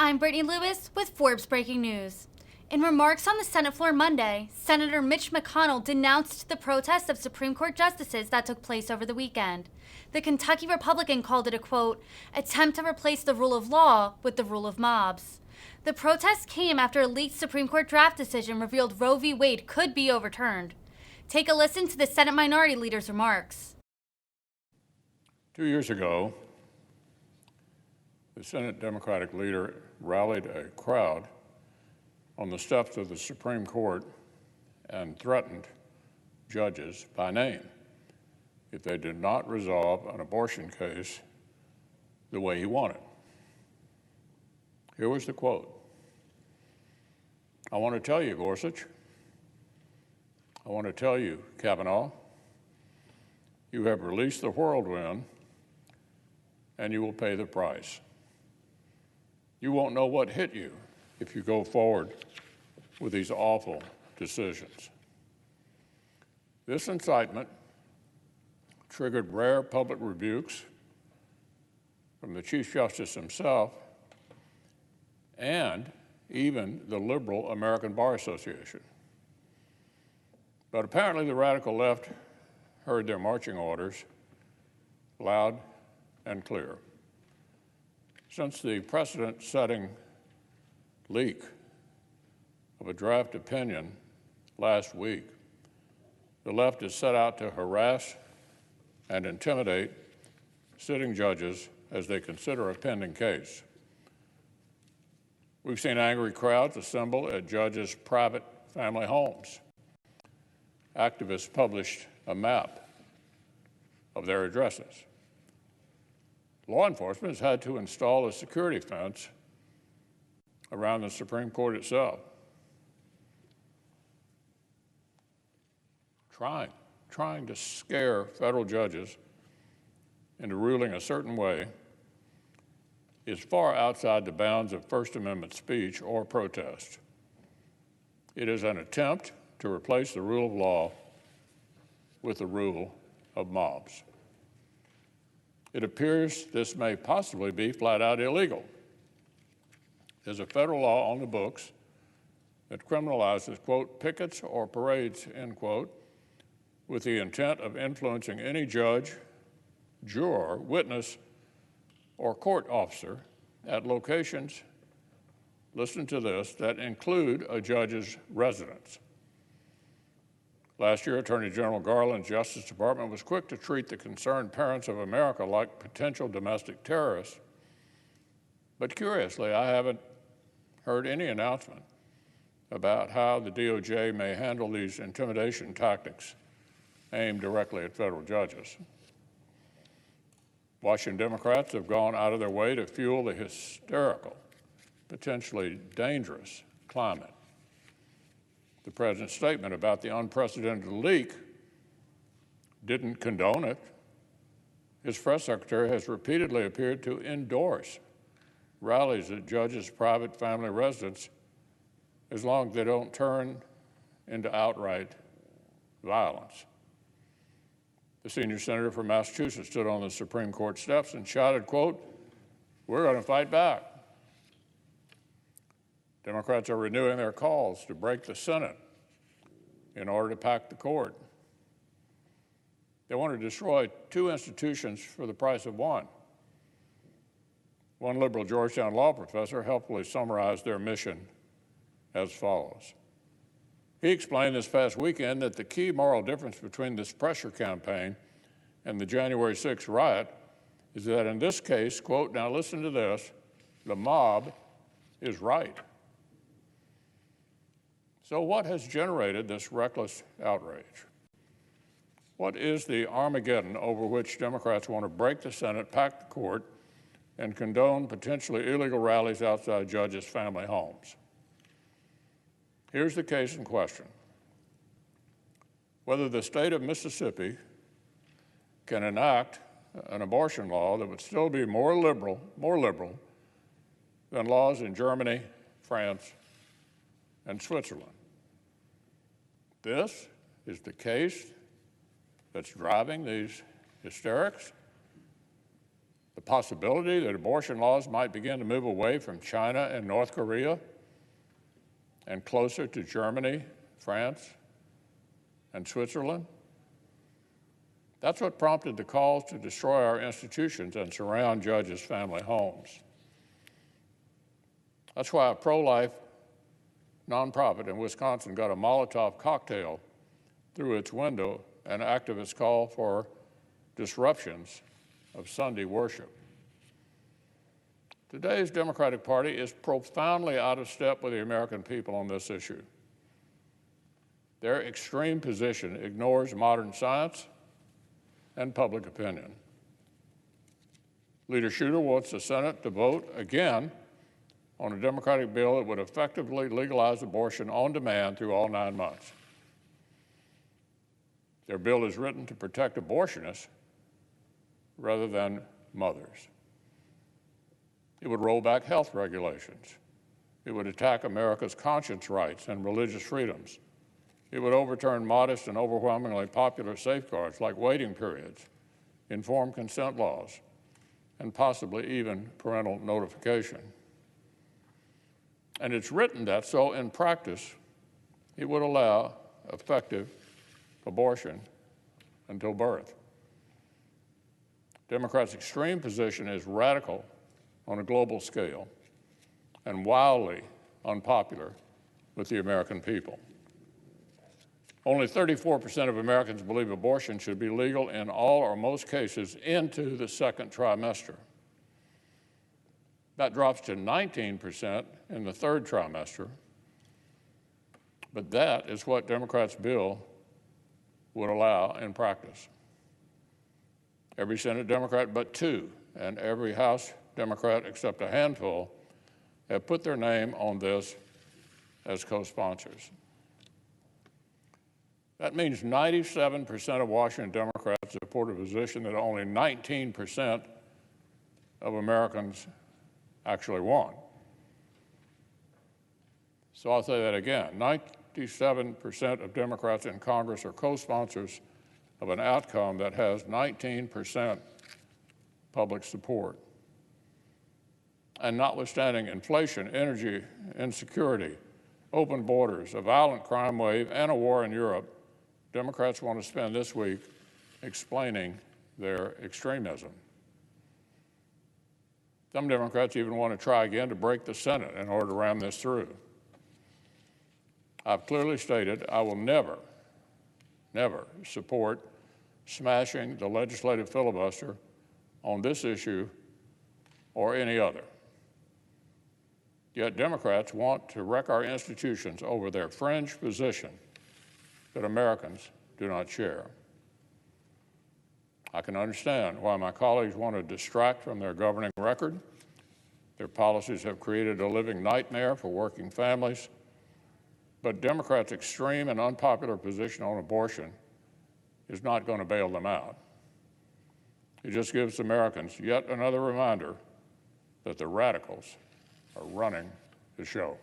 I'm Brittany Lewis with Forbes Breaking News. In remarks on the Senate floor Monday, Senator Mitch McConnell denounced the protests of Supreme Court justices that took place over the weekend. The Kentucky Republican called it a, quote, attempt to replace the rule of law with the rule of mobs. The protests came after a leaked Supreme Court draft decision revealed Roe v. Wade could be overturned. Take a listen to the Senate Minority Leader's remarks. 2 years ago, the Senate Democratic leader rallied a crowd on the steps of the Supreme Court and threatened judges by name if they did not resolve an abortion case the way he wanted. Here was the quote. "I want to tell you, Gorsuch, I want to tell you, Kavanaugh, you have released the whirlwind and you will pay the price. You won't know what hit you if you go forward with these awful decisions." This incitement triggered rare public rebukes from the Chief Justice himself and even the liberal American Bar Association. But apparently the radical left heard their marching orders loud and clear. Since the precedent-setting leak of a draft opinion last week, the left has set out to harass and intimidate sitting judges as they consider a pending case. We've seen angry crowds assemble at judges' private family homes. Activists published a map of their addresses. Law enforcement has had to install a security fence around the Supreme Court itself. Trying to scare federal judges into ruling a certain way is far outside the bounds of First Amendment speech or protest. It is an attempt to replace the rule of law with the rule of mobs. It appears this may possibly be flat out illegal. There's a federal law on the books that criminalizes, quote, pickets or parades, end quote, with the intent of influencing any judge, juror, witness, or court officer at locations, listen to this, that include a judge's residence. Last year, Attorney General Garland's Justice Department was quick to treat the concerned parents of America like potential domestic terrorists. But curiously, I haven't heard any announcement about how the DOJ may handle these intimidation tactics aimed directly at federal judges. Washington Democrats have gone out of their way to fuel the hysterical, potentially dangerous climate. The president's statement about the unprecedented leak didn't condone it. His press secretary has repeatedly appeared to endorse rallies at judges' private family residence as long as they don't turn into outright violence. The senior senator from Massachusetts stood on the Supreme Court steps and shouted, quote, "We're going to fight back." Democrats are renewing their calls to break the Senate in order to pack the court. They want to destroy two institutions for the price of one. One liberal Georgetown law professor helpfully summarized their mission as follows. He explained this past weekend that the key moral difference between this pressure campaign and the January 6th riot is that in this case, quote, now listen to this, the mob is right. So what has generated this reckless outrage? What is the Armageddon over which Democrats want to break the Senate, pack the court, and condone potentially illegal rallies outside judges' family homes? Here's the case in question. Whether the state of Mississippi can enact an abortion law that would still be more liberal than laws in Germany, France, and Switzerland. This is the case that's driving these hysterics The possibility that abortion laws might begin to move away from China and North Korea and closer to Germany, France, and Switzerland. That's what prompted the calls to destroy our institutions and surround judges' family homes. That's why a pro-life nonprofit in Wisconsin got a Molotov cocktail through its window, and activists call for disruptions of Sunday worship. Today's Democratic Party is profoundly out of step with the American people on this issue. Their extreme position ignores modern science and public opinion. Leader Schutter wants the Senate to vote again on a Democratic bill that would effectively legalize abortion on demand through all 9 months. Their bill is written to protect abortionists rather than mothers. It would roll back health regulations. It would attack America's conscience rights and religious freedoms. It would overturn modest and overwhelmingly popular safeguards like waiting periods, informed consent laws, and possibly even parental notification. And it's written that so in practice, it would allow effective abortion until birth. Democrats' extreme position is radical on a global scale and wildly unpopular with the American people. Only 34% of Americans believe abortion should be legal in all or most cases into the second trimester. That drops to 19% in the third trimester, but that is what Democrats' bill would allow in practice. Every Senate Democrat but 2 and every House Democrat except a handful have put their name on this as co-sponsors. That means 97% of Washington Democrats support a position that only 19% of Americans actually want. So I'll say that again. 97% of Democrats in Congress are co-sponsors of an outcome that has 19% public support. And notwithstanding inflation, energy insecurity, open borders, a violent crime wave, and a war in Europe, Democrats want to spend this week explaining their extremism. Some Democrats even want to try again to break the Senate in order to ram this through. I've clearly stated I will never support smashing the legislative filibuster on this issue or any other. Yet Democrats want to wreck our institutions over their fringe position that Americans do not share. I can understand why my colleagues want to distract from their governing record. Their policies have created a living nightmare for working families. But Democrats' extreme and unpopular position on abortion is not going to bail them out. It just gives Americans yet another reminder that the radicals are running the show.